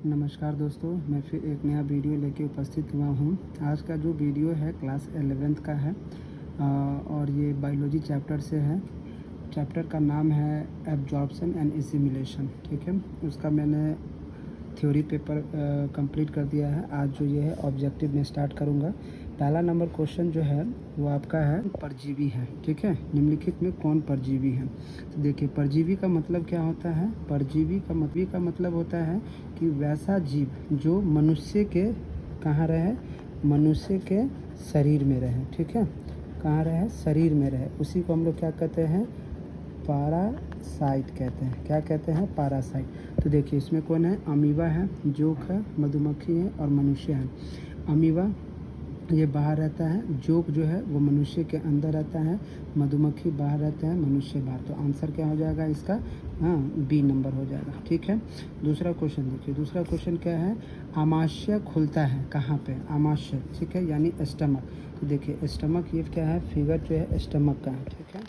नमस्कार दोस्तों, मैं फिर एक नया वीडियो लेके उपस्थित हुआ हूँ। आज का जो वीडियो है क्लास 11th का है और ये बायोलॉजी चैप्टर से है। चैप्टर का नाम है एब्जॉर्प्शन एंड एसिमिलेशन। ठीक है, उसका मैंने थ्योरी पेपर कंप्लीट कर दिया है। आज जो ये है ऑब्जेक्टिव में स्टार्ट करूँगा। पहला नंबर क्वेश्चन जो है वो आपका है परजीवी है। ठीक है, निम्नलिखित में कौन परजीवी है? तो देखिए, परजीवी का मतलब क्या होता है? परजीवी का मतलब होता है कि वैसा जीव जो मनुष्य के कहाँ रहे, मनुष्य के शरीर में रहे। ठीक है, कहाँ रहे? शरीर में रहे। उसी को हम लोग क्या कहते हैं? पैरासाइट कहते हैं। क्या कहते हैं? पैरासाइट। तो देखिए, इसमें कौन है? अमीबा है, जोक है, मधुमक्खी है और मनुष्य है। अमीबा ये बाहर रहता है, जोक जो है वो मनुष्य के अंदर रहता है, मधुमक्खी बाहर रहता है, मनुष्य बाहर। तो आंसर क्या हो जाएगा इसका? बी नंबर हो जाएगा। ठीक है, दूसरा क्वेश्चन देखिए। दूसरा क्वेश्चन क्या है? आमाशय खुलता है कहाँ पे? आमाशय, ठीक है, यानी स्टमक। तो देखिए, स्टमक ये क्या है? फिगर जो है स्टमक का है। ठीक है,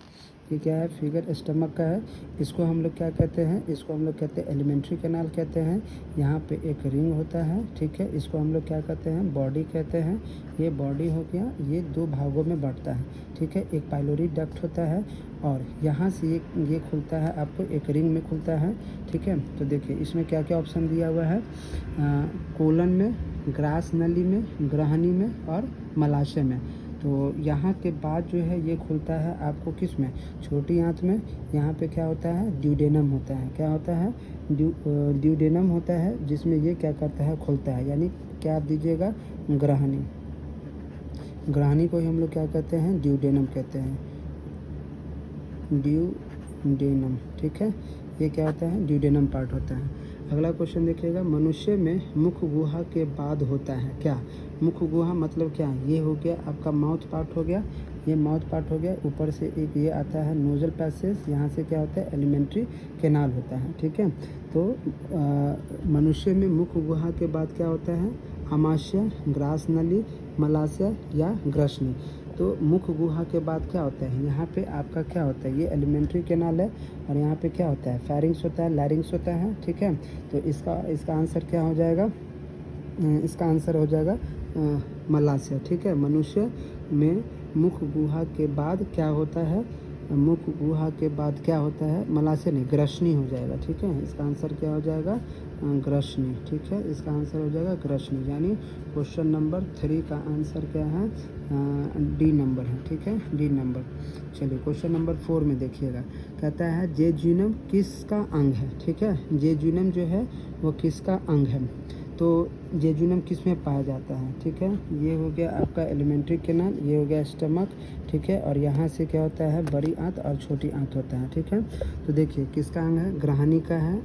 ये क्या है? फिगर स्टमक का है। इसको हम लोग क्या कहते हैं? इसको हम लोग कहते हैं एलिमेंट्री कैनाल कहते हैं। यहाँ पे एक रिंग होता है। ठीक है, इसको हम लोग क्या कहते हैं? बॉडी कहते हैं। ये बॉडी हो गया, ये दो भागों में बांटता है। ठीक है, एक पाइलोरी डक्ट होता है और यहाँ से ये खुलता है, आपको एक रिंग में खुलता है। ठीक है, तो देखिए इसमें क्या क्या ऑप्शन दिया हुआ है? कोलन में, ग्रास नली में, ग्रहणी में और मलाशय में। तो यहाँ के बाद जो है ये खुलता है आपको किस में? छोटी आंत में। यहाँ पे क्या होता है? ड्यूडेनम होता है। क्या होता है? ड्यूडेनम होता है, जिसमें ये क्या करता है? खुलता है। यानी क्या आप दीजिएगा? ग्रहणी। ग्रहणी को ही हम लोग क्या कहते हैं? ड्यूडेनम कहते हैं। ड्यूडेनम। ठीक है, ये क्या होता है? ड्यूडेनम पार्ट होता है। अगला क्वेश्चन देखिएगा। मनुष्य में मुख गुहा के बाद होता है क्या? मुख गुहा मतलब क्या? ये हो गया आपका माउथ पार्ट हो गया, ये माउथ पार्ट हो गया। ऊपर से एक ये आता है नोजल पैसेज, यहाँ से क्या होता है? एलिमेंट्री कैनाल होता है। ठीक है, तो मनुष्य में मुख गुहा के बाद क्या होता है? आमाशय, ग्रास नली, मलाशय या ग्रसनी। तो मुख गुहा के बाद क्या होता है? यहाँ पे आपका क्या होता है? ये एलिमेंट्री कैनाल है और यहाँ पे क्या होता है? फेरिंग्स होता है, लैरिंग्स होता है। ठीक है, तो इसका आंसर क्या हो जाएगा? इसका आंसर हो जाएगा मलाशय। ठीक है, मनुष्य में मुख गुहा के बाद क्या होता है? मुख गुहा के बाद क्या होता है? मलाशय नहीं, ग्रसनी हो जाएगा। ठीक है, इसका आंसर क्या हो जाएगा? ग्रसनी। ठीक है, इसका आंसर हो जाएगा ग्रसनी। यानी क्वेश्चन नंबर 3 का आंसर क्या है? डी नंबर है। ठीक है, डी नंबर। चलिए क्वेश्चन नंबर 4 में देखिएगा। कहता है जेजुनम किसका अंग है? ठीक है, जेजुनम जो है वो किसका अंग है? तो जेजुनम किस में पाया जाता है? ठीक है, ये हो गया आपका एलिमेंट्री कैनाल, ये हो गया स्टमक। ठीक है, और यहाँ से क्या होता है? बड़ी आंत और छोटी आंत होता है। ठीक है, तो देखिए किसका अंग है? ग्रहणी का है,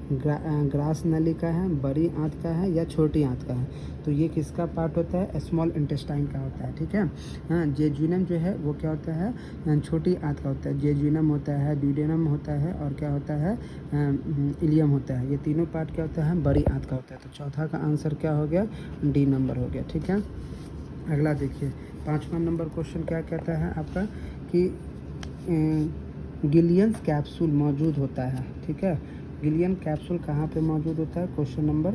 ग्रास नली का है, बड़ी आंत का है या छोटी आंत का है? तो ये किसका पार्ट होता है? स्मॉल इंटेस्टाइन का होता है। ठीक है, हाँ, जेजुनम जो है वो क्या होता है? छोटी आंत का होता है। जेजुनम होता है, ड्यूडेनम होता है और क्या होता है? इलियम होता है। ये तीनों पार्ट क्या होता है? बड़ी आंत का होता है। तो चौथा का आंसर क्या हो गया? डी नंबर हो गया। ठीक है, अगला देखिए। 5वां नंबर क्वेश्चन क्या कहता है आपका कि गिलियंस कैप्सूल मौजूद होता है। ठीक है, गिलियन कैप्सूल कहाँ पे मौजूद होता है? क्वेश्चन नंबर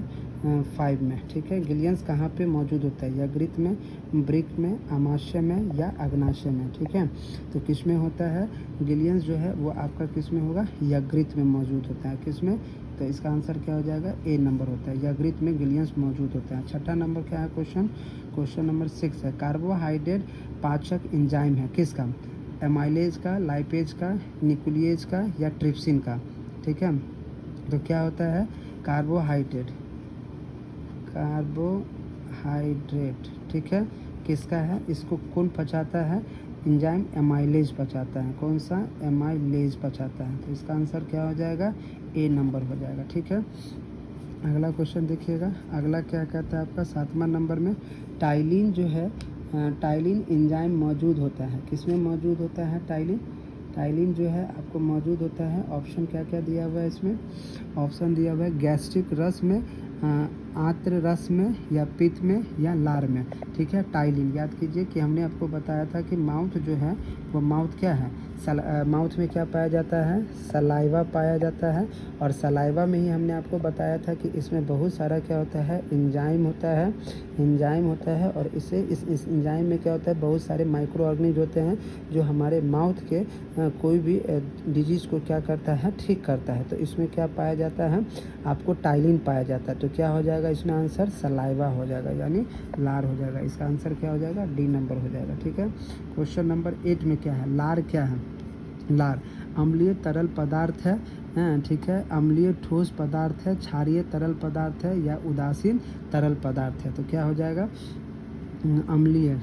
5 में। ठीक है, गिलियंस कहाँ पे मौजूद होता है? यकृत में, वृक्क में, आमाशय में या अग्नाशय में? ठीक है, तो किस में होता है? गिलियंस जो है वो आपका किस में होगा? यकृत में मौजूद होता है। किस में? तो इसका आंसर क्या हो जाएगा? ए नंबर होता है। यकृत में गिलियंस मौजूद होता है। छठा नंबर क्या है क्वेश्चन? क्वेश्चन नंबर 6 है। कार्बोहाइड्रेट पाचक एंजाइम है किसका? एमाइलेज का, लाइपेज का, न्यूक्लियेज का या ट्रिप्सिन का? ठीक है, तो क्या होता है? कार्बोहाइड्रेट ठीक है, किसका है? इसको कौन पचाता है? एंजाइम एमाइलेज पचाता है। कौन सा? एमाइलेज पचाता है। तो इसका आंसर क्या हो जाएगा? ए नंबर हो जाएगा। ठीक है, अगला क्वेश्चन देखिएगा। अगला क्या कहता है आपका? 7वां नंबर में टाइलिन जो है, टाइलिन एंजाइम मौजूद होता है। किस में मौजूद होता है टाइलिन? टाइलिन जो है आपको मौजूद होता है। ऑप्शन क्या क्या दिया हुआ है इसमें? ऑप्शन दिया हुआ है गैस्ट्रिक रस में, आंत्र रस में या पित्त में या लार में। ठीक है, टाइलिन याद कीजिए कि हमने आपको बताया था कि माउथ जो है वो माउथ क्या है? माउथ में क्या पाया जाता है, सलाइवा पाया जाता है। और सलाइवा में ही हमने आपको बताया था कि इसमें बहुत सारा क्या होता है, एंजाइम होता है, एंजाइम होता है। और इस एंजाइम में क्या होता है, बहुत सारे माइक्रो ऑर्गेनिज होते हैं जो हमारे माउथ के कोई भी डिजीज़ को क्या करता है, ठीक करता है। तो इसमें क्या पाया जाता है, आपको टाइलिन पाया जाता है। तो क्या हो जाएगा इसमें आंसर, सलाइवा हो जाएगा, यानी लार हो जाएगा। इसका आंसर क्या हो जाएगा, डी नंबर हो जाएगा। ठीक है, क्वेश्चन नंबर 8 में क्या है, लार क्या है। लार अम्लीय तरल पदार्थ है, ठीक है, अम्लीय ठोस पदार्थ है, क्षारीय तरल पदार्थ है, या उदासीन तरल पदार्थ है। तो क्या हो जाएगा, अम्लीय।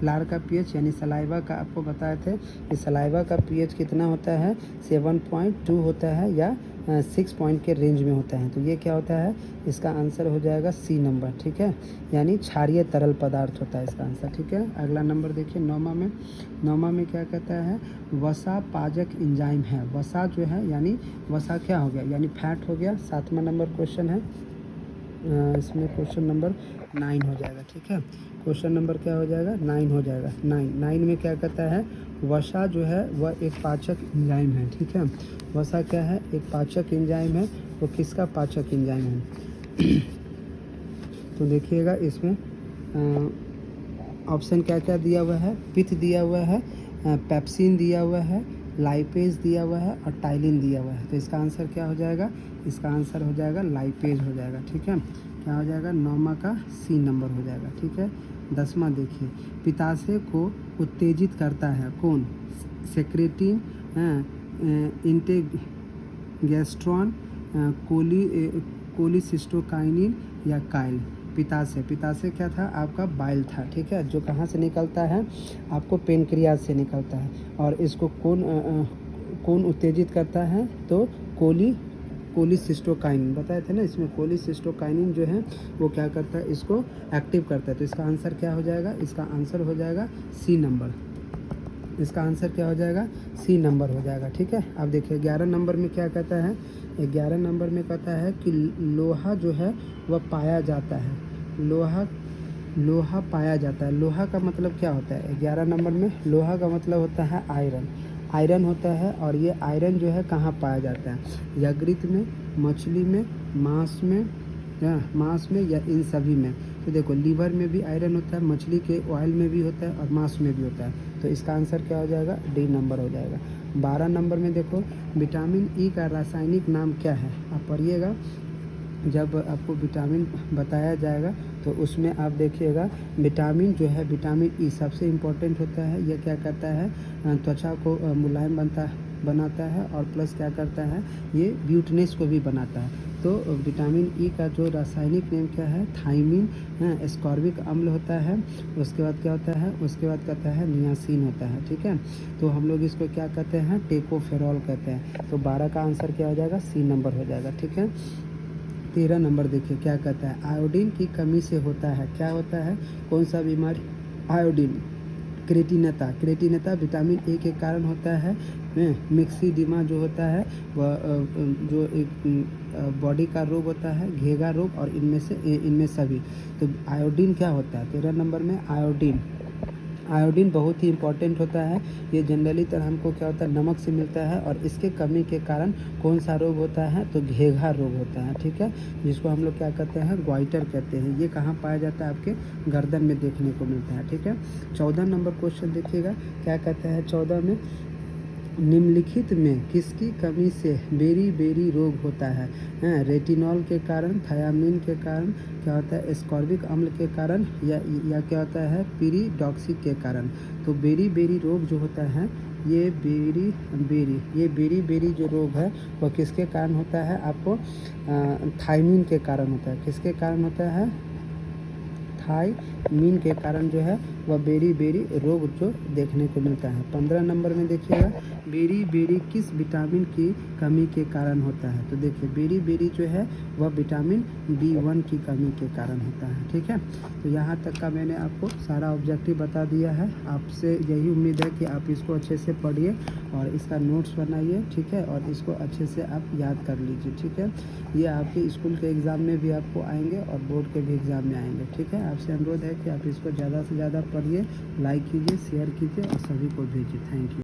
लार का पीएच यानी सलाइवा का आपको बताए थे कि सलाइवा का पीएच कितना होता है, 7.2 होता है या 6 पॉइंट के रेंज में होता है। तो ये क्या होता है, इसका आंसर हो जाएगा सी नंबर। ठीक है, यानी क्षारीय तरल पदार्थ होता है इसका आंसर। ठीक है, अगला नंबर देखिए, नौमा में क्या कहता है, वसा पाजक एंजाइम है। वसा जो है यानी वसा क्या हो गया, यानी फैट हो गया। 7वां नंबर क्वेश्चन है, इसमें क्वेश्चन नंबर 9 हो जाएगा। ठीक है, क्वेश्चन नंबर क्या हो जाएगा, 9 हो जाएगा। 9 में क्या कहता है, वसा जो है वह एक पाचक एंजाइम है। ठीक है, वसा क्या है, एक पाचक एंजाइम है। वो किसका पाचक एंजाइम है तो देखिएगा इसमें ऑप्शन क्या क्या दिया हुआ है, पित्त दिया हुआ है, पेप्सिन दिया हुआ है, लाइपेज दिया हुआ है और टाइलिन दिया हुआ है। तो इसका आंसर क्या हो जाएगा, इसका आंसर हो जाएगा लाइपेज हो जाएगा। ठीक है, क्या हो जाएगा, 9वां का सी नंबर हो जाएगा। ठीक है, 10वां देखिए, पित्ताशय को उत्तेजित करता है कौन, सेक्रेटिन, इंटेगेस्ट्रॉन, कोलिसिस्टोकाइनिन या काइल। पित्ताशय क्या था, आपका बाइल था। ठीक है, जो कहाँ से निकलता है, आपको पेनक्रियाज से निकलता है। और इसको कौन उत्तेजित करता है, तो कोलिसिस्टोकाइनिन बताए थे ना, इसमें कोलिसिस्टोकाइनिन जो है वो क्या करता है, इसको एक्टिव करता है। तो इसका आंसर क्या हो जाएगा, इसका आंसर हो जाएगा सी नंबर। इसका आंसर क्या हो जाएगा, सी नंबर हो जाएगा। ठीक है, अब देखिए 11 नंबर में क्या कहता है, 11 नंबर में कहता है कि लोहा जो है वह पाया जाता है। लोहा पाया जाता है। लोहा का मतलब क्या होता है, 11 नंबर में लोहा का मतलब होता है आयरन होता है। और ये आयरन जो है कहाँ पाया जाता है, यकृत में, मछली में, मांस में या इन सभी में। तो देखो लीवर में भी आयरन होता है, मछली के ऑयल में भी होता है और मांस में भी होता है। तो इसका आंसर क्या हो जाएगा, डी नंबर हो जाएगा। 12 नंबर में देखो, विटामिन ई का रासायनिक नाम क्या है, आप पढ़िएगा। जब आपको विटामिन बताया जाएगा तो उसमें आप देखिएगा, विटामिन जो है, विटामिन ई सबसे इम्पोर्टेंट होता है। यह क्या करता है, त्वचा को मुलायम बनाता है और प्लस क्या करता है, ये ब्यूटनेस को भी बनाता है। तो विटामिन ई का जो रासायनिक नेम क्या है, थायमिन, एस्कॉर्बिक अम्ल होता है। उसके बाद क्या होता है, उसके बाद कहता है नियासिन होता है। ठीक है, तो हम लोग इसको क्या कहते हैं, टेकोफेरॉल कहते हैं। तो 12 का आंसर क्या हो जाएगा, सी नंबर हो जाएगा। ठीक है, 13 नंबर देखिए क्या कहता है, आयोडीन की कमी से होता है, क्या होता है, कौन सा बीमारी, आयोडीन, क्रेटिनता विटामिन ए के कारण होता है। मिक्सीडिमा जो होता है वह जो एक बॉडी का रोग होता है, घेगा रोग, और इनमें सभी। तो आयोडीन क्या होता है, 13 नंबर में आयोडीन बहुत ही इंपॉर्टेंट होता है। ये जनरली तरह हमको क्या होता है, नमक से मिलता है। और इसके कमी के कारण कौन सा रोग होता है, तो घेघा रोग होता है। ठीक है, जिसको हम लोग क्या कहते हैं, ग्वाइटर कहते हैं। ये कहाँ पाया जाता है, आपके गर्दन में देखने को मिलता है। ठीक है, 14 नंबर क्वेश्चन देखिएगा क्या कहता है, 14 में, निम्नलिखित में किसकी कमी से बेरी रोग होता है, रेटिनॉल के कारण, थायामीन के कारण, क्या होता है, एस्कॉर्बिक अम्ल के कारण, या क्या होता है, पीरिडॉक्सी के कारण। तो बेरी रोग जो होता है, ये बेरी जो रोग है वह किसके कारण होता है, आपको थायमीन के कारण होता है। किसके कारण होता है, थायमीन के कारण जो है वह बेरी रोग जो देखने को मिलता है। 15 नंबर में देखिएगा, बेरी किस विटामिन की कमी के कारण होता है। तो देखिए बेरी जो है वह विटामिन B1 की कमी के कारण होता है। ठीक है, तो यहाँ तक का मैंने आपको सारा ऑब्जेक्टिव बता दिया है। आपसे यही उम्मीद है कि आप इसको अच्छे से पढ़िए और इसका नोट्स बनाइए। ठीक है, और इसको अच्छे से आप याद कर लीजिए। ठीक है, ये आपके स्कूल के एग्ज़ाम में भी आपको आएंगे और बोर्ड के भी एग्ज़ाम में आएंगे। ठीक है, आपसे अनुरोध है कि आप इसको ज़्यादा से ज़्यादा पढ़िए, लाइक कीजिए, शेयर कीजिए और सभी को भेजिए। Thank you.